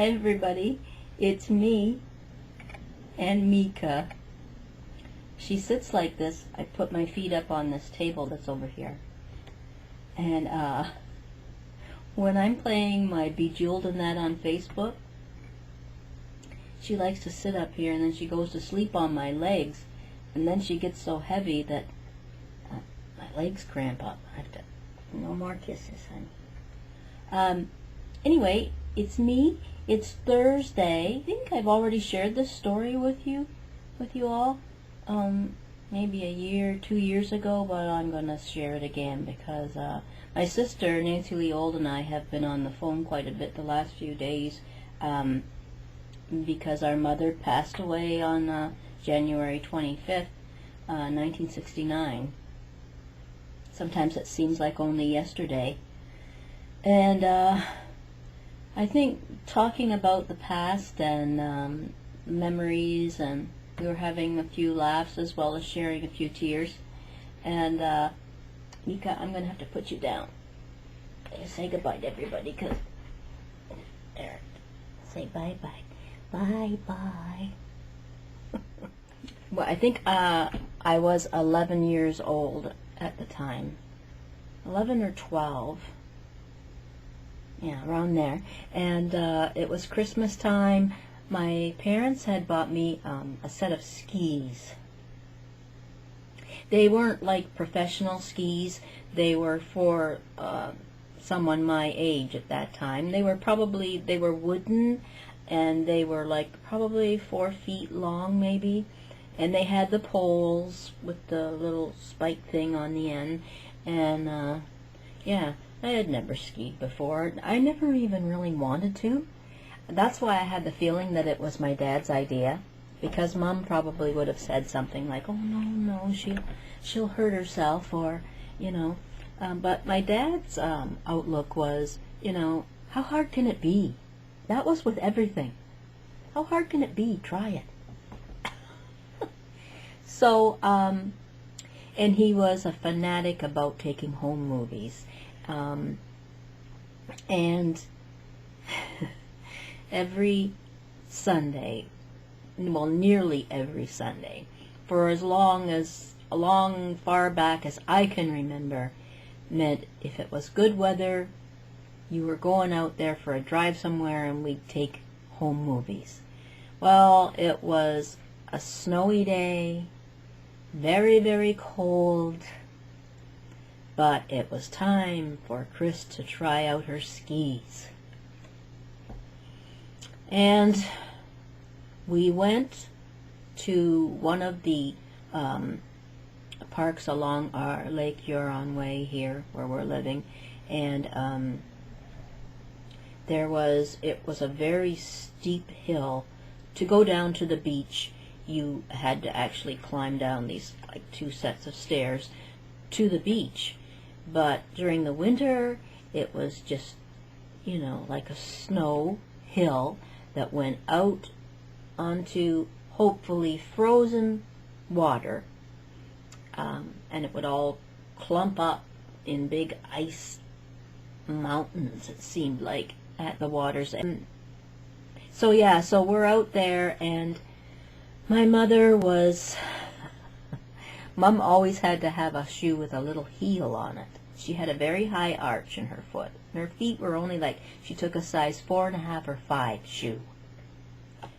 Hi everybody, it's me and Mika. She sits like this. I put my feet up on this table that's over here. And when I'm playing my Bejeweled and that on Facebook, she likes to sit up here and then she goes to sleep on my legs. And then she gets so heavy that my legs cramp up. I have to, no more kisses, honey. Anyway, it's me. It's Thursday. I think I've already shared this story with you all. Maybe a year, 2 years ago, but I'm going to share it again because my sister, Nancy Lee Old, and I have been on the phone quite a bit the last few days because our mother passed away on January 25th, 1969. Sometimes it seems like only yesterday. And I think talking about the past and memories, and we were having a few laughs as well as sharing a few tears. And Mika, I'm going to have to put you down. Say goodbye to everybody, because there. Say bye-bye. Bye-bye. Well, I think I was 11 years old at the time. 11 or 12. Yeah, around there. And it was Christmas time. My parents had bought me a set of skis. They weren't like professional skis. They were for someone my age at that time. They were wooden, and they were like probably 4 feet long maybe. And they had the poles with the little spike thing on the end. And yeah, I had never skied before. I never even really wanted to. That's why I had the feeling that it was my dad's idea, because Mom probably would have said something like, "Oh no, she'll hurt herself," or you know. But my dad's outlook was, how hard can it be? That was with everything. How hard can it be? Try it. So, and he was a fanatic about taking home movies. And every Sunday, well, nearly every Sunday, for as far back as I can remember, meant if it was good weather, you were going out there for a drive somewhere and we'd take home movies. Well, it was a snowy day, very, very cold, but it was time for Chris to try out her skis. And we went to one of the parks along our Lake Huron way here where we're living, and it was a very steep hill. To go down to the beach, you had to actually climb down these like 2 sets of stairs to the beach. But during the winter, it was just, like a snow hill that went out onto hopefully frozen water, and it would all clump up in big ice mountains, it seemed like, at the water's end. So yeah, so we're out there, and my mother was... Mom always had to have a shoe with a little heel on it. She had a very high arch in her foot. Her feet were only like, she took a size 4.5 or 5 shoe.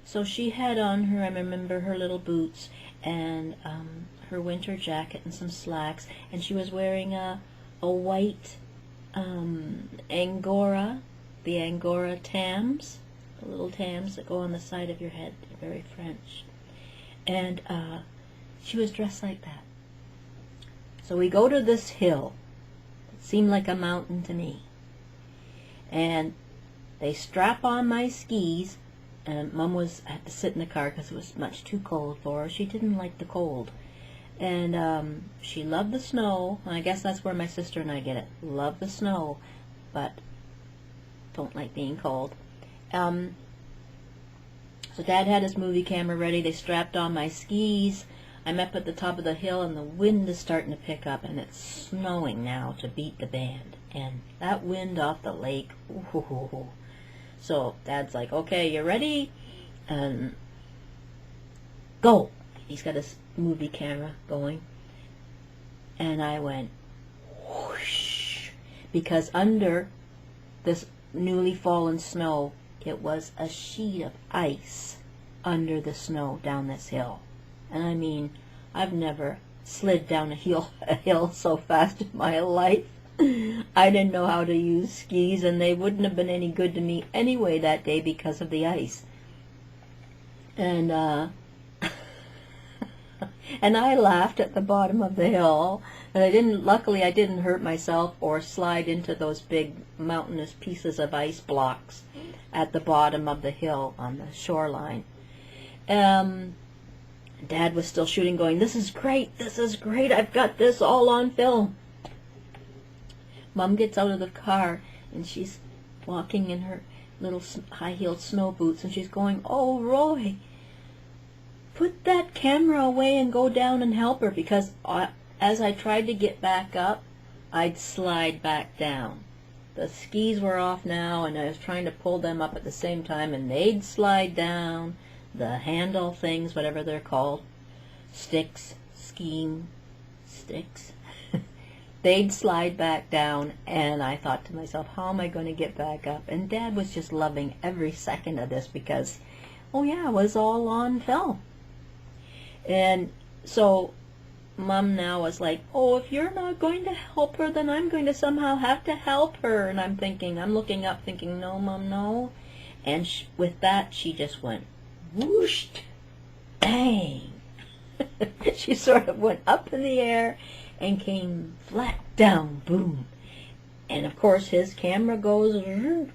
So she had on her, I remember, her little boots and her winter jacket and some slacks, and she was wearing a white Angora, the Angora tams, the little tams that go on the side of your head. They're very French. And she was dressed like that. So we go to this hill. It seemed like a mountain to me. And they strap on my skis, and Mom had to sit in the car because it was much too cold for her. She didn't like the cold. And she loved the snow. And I guess that's where my sister and I get it. Love the snow, but don't like being cold. So Dad had his movie camera ready. They strapped on my skis. I'm up at the top of the hill, and the wind is starting to pick up, and it's snowing now to beat the band. And that wind off the lake, ooh. So Dad's like, okay, you ready? And go. He's got his movie camera going. And I went, whoosh, because under this newly fallen snow, it was a sheet of ice under the snow down this hill. And I mean, I've never slid down a hill so fast in my life. I didn't know how to use skis, and they wouldn't have been any good to me anyway that day because of the ice. And and I laughed at the bottom of the hill. And luckily I didn't hurt myself or slide into those big mountainous pieces of ice blocks at the bottom of the hill on the shoreline. Dad was still shooting, going, this is great, I've got this all on film. Mom gets out of the car, and she's walking in her little high-heeled snow boots, and she's going, oh, Roy, put that camera away and go down and help her, because as I tried to get back up, I'd slide back down. The skis were off now, and I was trying to pull them up at the same time, and they'd slide down. The handle things, whatever they're called, sticks, skiing sticks, they'd slide back down, and I thought to myself, how am I going to get back up? And Dad was just loving every second of this because, oh yeah, it was all on film. And so Mom now was like, oh, if you're not going to help her, then I'm going to somehow have to help her. And I'm looking up thinking, no, Mom, no. And with that, she just went, whoosh, bang. She sort of went up in the air and came flat down, boom. And of course his camera goes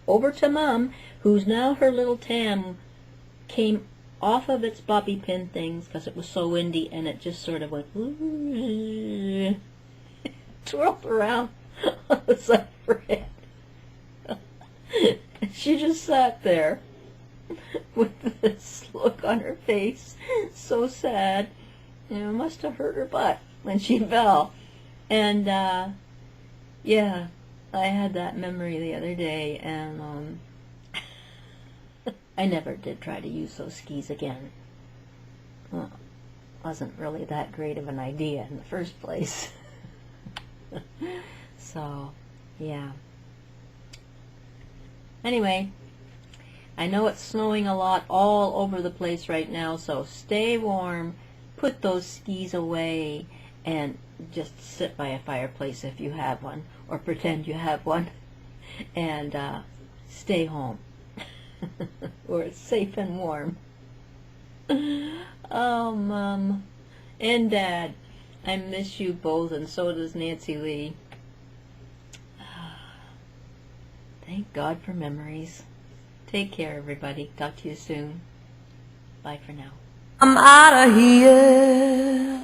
over to Mom, who's now her little Tam came off of its bobby pin things because it was so windy, and it just sort of went twirled around on the side of her head. She just sat there with this look on her face, so sad. It must have hurt her butt when she fell. And yeah, I had that memory the other day, and I never did try to use those skis again. Well, wasn't really that great of an idea in the first place. So, yeah. Anyway, I know it's snowing a lot all over the place right now, so stay warm, put those skis away, and just sit by a fireplace if you have one, or pretend you have one, and stay home, where it's safe and warm. Oh, Mom and Dad, I miss you both, and so does Nancy Lee. Thank God for memories. Take care, everybody. Talk to you soon. Bye for now. I'm out of here.